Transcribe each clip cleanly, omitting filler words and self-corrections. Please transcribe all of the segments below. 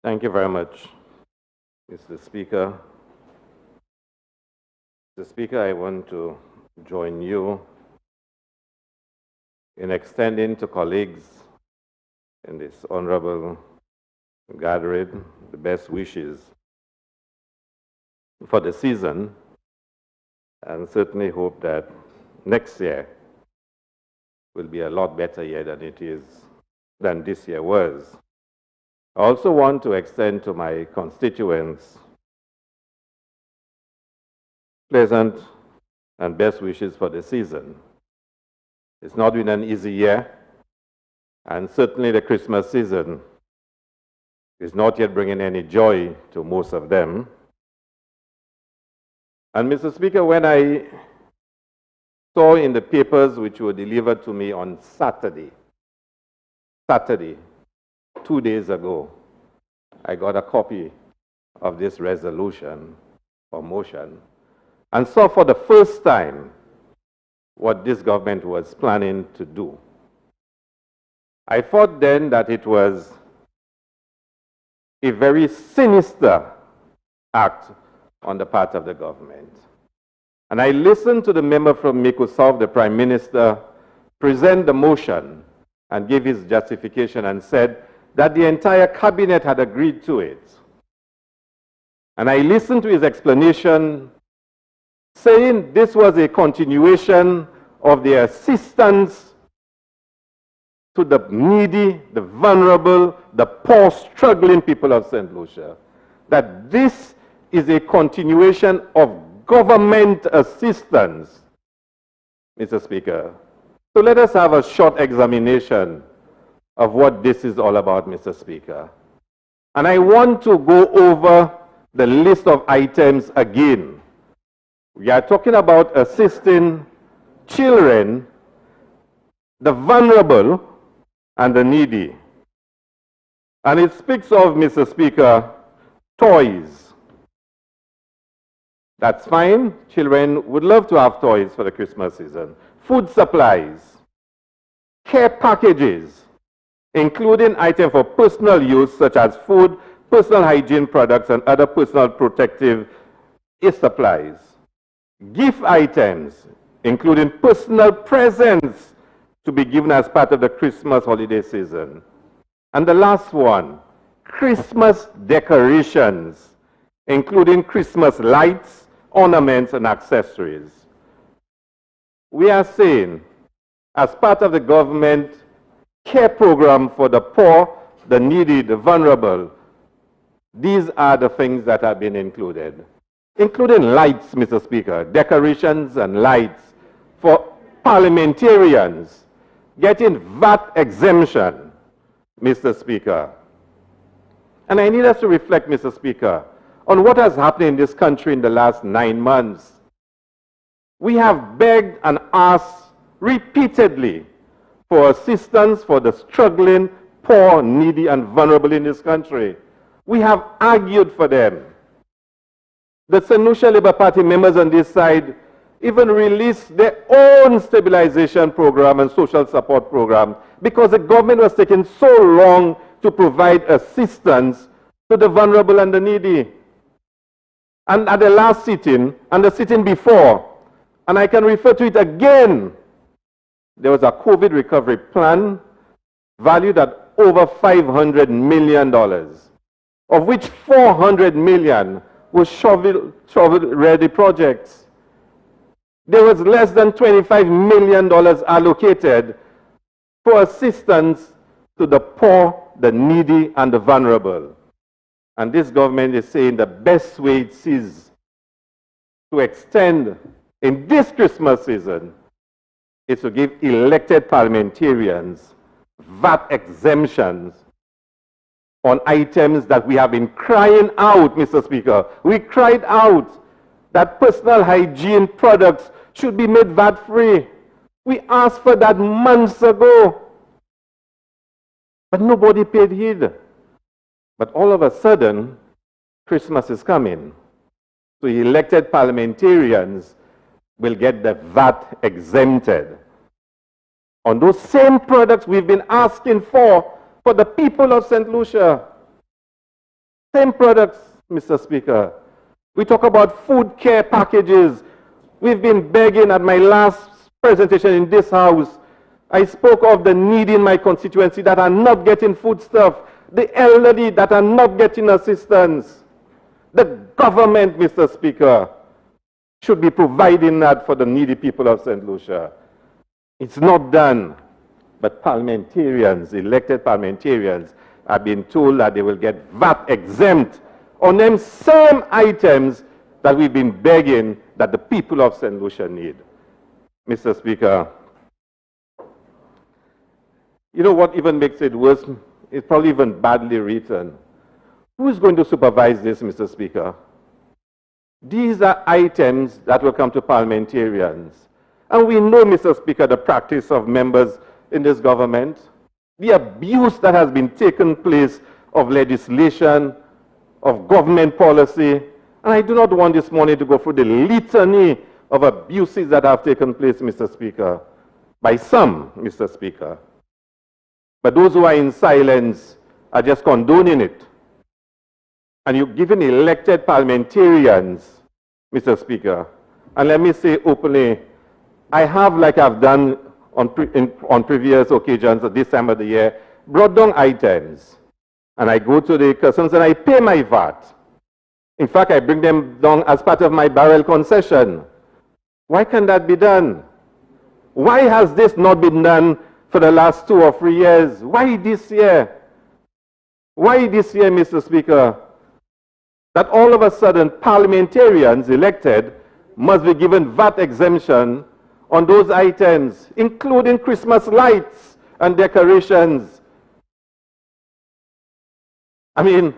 Thank you very much, Mr. Speaker. Mr. Speaker, I want to join you in extending to colleagues in this honorable gathering the best wishes for the season, and certainly hope that next year will be a lot better year than this year was. I also want to extend to my constituents pleasant and best wishes for the season. It's not been an easy year, and certainly the Christmas season is not yet bringing any joy to most of them. And Mr. Speaker, when I saw in the papers which were delivered to me on Saturday, 2 days ago, I got a copy of this resolution or motion and saw for the first time what this government was planning to do. I thought then that it was a very sinister act on the part of the government. And I listened to the member from Microsoft, the Prime Minister, present the motion and give his justification and said that the entire cabinet had agreed to it. And I listened to his explanation saying this was a continuation of the assistance to the needy, the vulnerable, the poor, struggling people of St. Lucia. That this is a continuation of government assistance, Mr. Speaker. So let us have a short examination of what this is all about, Mr. Speaker. And I want to go over the list of items again. We are talking about assisting children, the vulnerable, and the needy. And it speaks of, Mr. Speaker, toys. That's fine. Children would love to have toys for the Christmas season. Food supplies, care packages, including items for personal use such as food, personal hygiene products, and other personal protective supplies. Gift items, including personal presents to be given as part of the Christmas holiday season. And the last one, Christmas decorations, including Christmas lights, ornaments, and accessories. We are saying, as part of the government care program for the poor, the needy, the vulnerable, these are the things that have been included, including lights, Mr. Speaker, decorations and lights for parliamentarians, getting VAT exemption, Mr. Speaker. And I need us to reflect, Mr. Speaker, on what has happened in this country in the last 9 months. We have begged and asked repeatedly for assistance for the struggling, poor, needy, and vulnerable in this country. We have argued for them. The St. Lucia Labour Party members on this side even released their own stabilization program and social support program because the government was taking so long to provide assistance to the vulnerable and the needy. And at the last sitting, and the sitting before, and I can refer to it again, there was a COVID recovery plan valued at over $500 million, of which $400 million was shovel-ready projects. There was less than $25 million allocated for assistance to the poor, the needy, and the vulnerable. And this government is saying the best way it sees to extend in this Christmas season is to give elected parliamentarians VAT exemptions on items that we have been crying out, Mr. Speaker. We cried out that personal hygiene products should be made VAT-free. We asked for that months ago, but nobody paid heed. But all of a sudden, Christmas is coming. So elected parliamentarians will get the VAT exempted on those same products we've been asking for the people of St. Lucia. Same products, Mr. Speaker. We talk about food care packages. We've been begging at my last presentation in this House. I spoke of the need in my constituency that are not getting foodstuff, the elderly that are not getting assistance. The government, Mr. Speaker, should be providing that for the needy people of St. Lucia. It's not done. But parliamentarians, elected parliamentarians, are being told that they will get VAT exempt on them same items that we've been begging that the people of St. Lucia need. Mr. Speaker, you know what even makes it worse? It's probably even badly written. Who is going to supervise this, Mr. Speaker? These are items that will come to parliamentarians. And we know, Mr. Speaker, the practice of members in this government, the abuse that has been taken place of legislation, of government policy. And I do not want this morning to go through the litany of abuses that have taken place, Mr. Speaker, by some, Mr. Speaker. But those who are in silence are just condoning it. And you've given elected parliamentarians, Mr. Speaker, and let me say openly, I have, like I've done on previous occasions at this time of the year, brought down items. And I go to the customs and I pay my VAT. In fact, I bring them down as part of my barrel concession. Why can't that be done? Why has this not been done for the last 2 or 3 years? Why this year? Why this year, Mr. Speaker? That all of a sudden parliamentarians elected must be given VAT exemption on those items, including Christmas lights and decorations. I mean,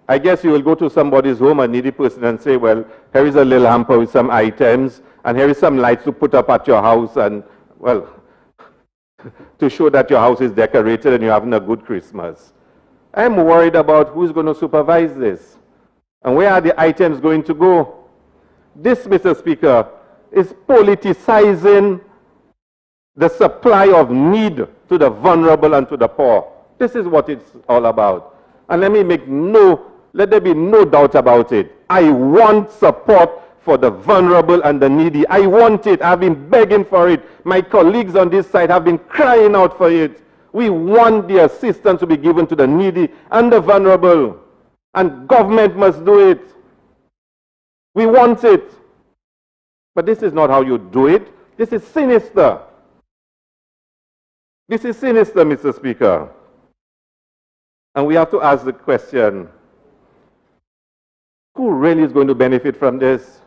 I guess you will go to somebody's home, a needy person, and say, well, here is a little hamper with some items, and here is some lights to put up at your house, and, well, to show that your house is decorated and you're having a good Christmas. I'm worried about who's going to supervise this, and where are the items going to go. This, Mr. Speaker, is politicizing the supply of need to the vulnerable and to the poor. This is what it's all about. And let there be no doubt about it. I want support for the vulnerable and the needy. I want it. I've been begging for it. My colleagues on this side have been crying out for it. We want the assistance to be given to the needy and the vulnerable. And government must do it. We want it. But this is not how you do it. This is sinister. This is sinister, Mr. Speaker. And we have to ask the question, who really is going to benefit from this?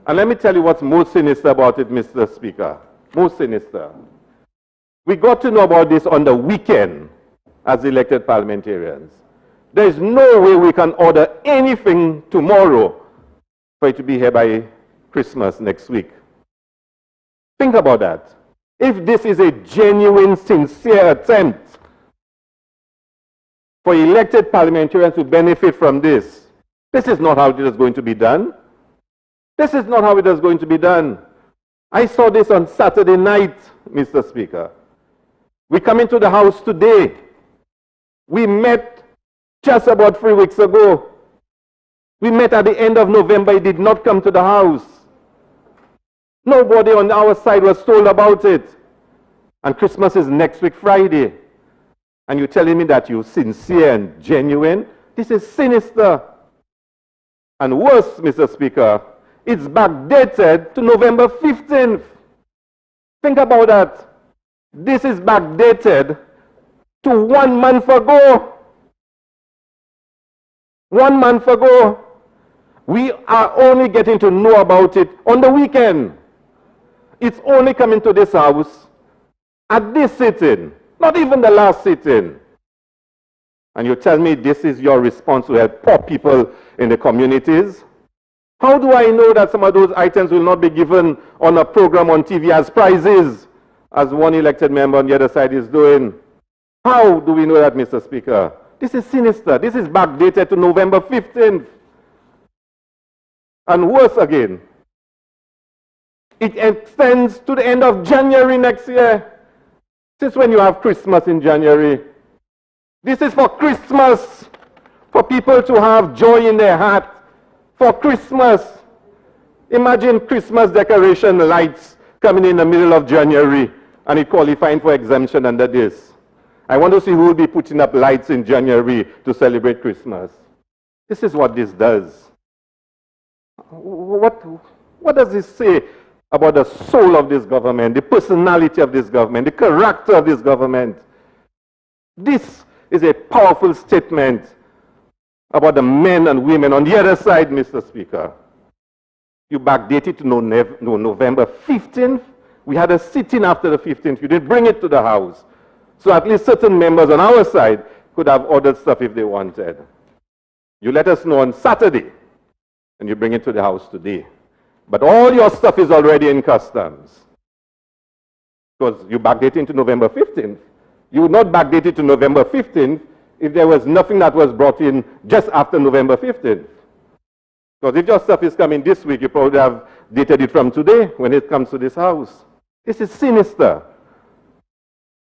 And let me tell you what's most sinister about it, Mr. Speaker. Most sinister. We got to know about this on the weekend as elected parliamentarians. There is no way we can order anything tomorrow for it to be here by Christmas next week. Think about that. If this is a genuine, sincere attempt for elected parliamentarians to benefit from this, this is not how it is going to be done. This is not how it is going to be done. I saw this on Saturday night, Mr. Speaker. We come into the House today. We met just about 3 weeks ago. We met at the end of November. It did not come to the House. Nobody on our side was told about it. And Christmas is next week, Friday. And you're telling me that you're sincere and genuine? This is sinister. And worse, Mr. Speaker, it's backdated to November 15th. Think about that. This is backdated to 1 month ago. 1 month ago. We are only getting to know about it on the weekend. It's only coming to this House at this sitting, not even the last sitting. And you tell me this is your response to help poor people in the communities? How do I know that some of those items will not be given on a program on TV as prizes, as one elected member on the other side is doing? How do we know that, Mr. Speaker? This is sinister. This is backdated to November 15th. And worse again, it extends to the end of January next year. Since when you have Christmas in January? This is for Christmas. for people to have joy in their heart for Christmas. Imagine Christmas decoration lights coming in the middle of January and it qualifying for exemption under this. I want to see who will be putting up lights in January to celebrate Christmas. This is what this does. What does this say about the soul of this government, the personality of this government, the character of this government? This is a powerful statement about the men and women on the other side, Mr. Speaker. You backdated to November 15th. We had a sitting after the 15th. You didn't bring it to the House. So at least certain members on our side could have ordered stuff if they wanted. You let us know on Saturday, and you bring it to the House today. But all your stuff is already in customs. Because you backdated to November 15th. You would not backdate it to November 15th if there was nothing that was brought in just after November 15th. Because if your stuff is coming this week, you probably have dated it from today when it comes to this House. This is sinister.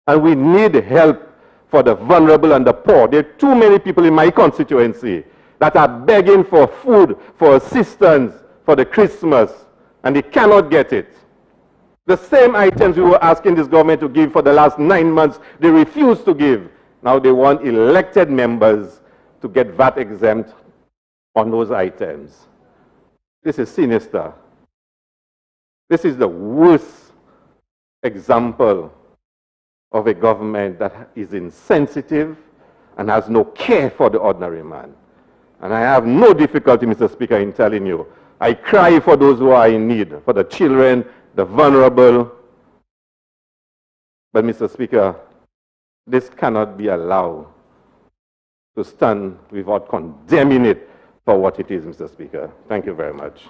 And we need help for the vulnerable and the poor. There are too many people in my constituency that are begging for food, for assistance, for the Christmas, and they cannot get it. The same items we were asking this government to give for the last 9 months, they refuse to give. Now they want elected members to get VAT exempt on those items. This is sinister. This is the worst example of a government that is insensitive and has no care for the ordinary man. And I have no difficulty, Mr. Speaker, in telling you, I cry for those who are in need, for the children, the vulnerable. But, Mr. Speaker, this cannot be allowed to stand without condemning it for what it is, Mr. Speaker. Thank you very much.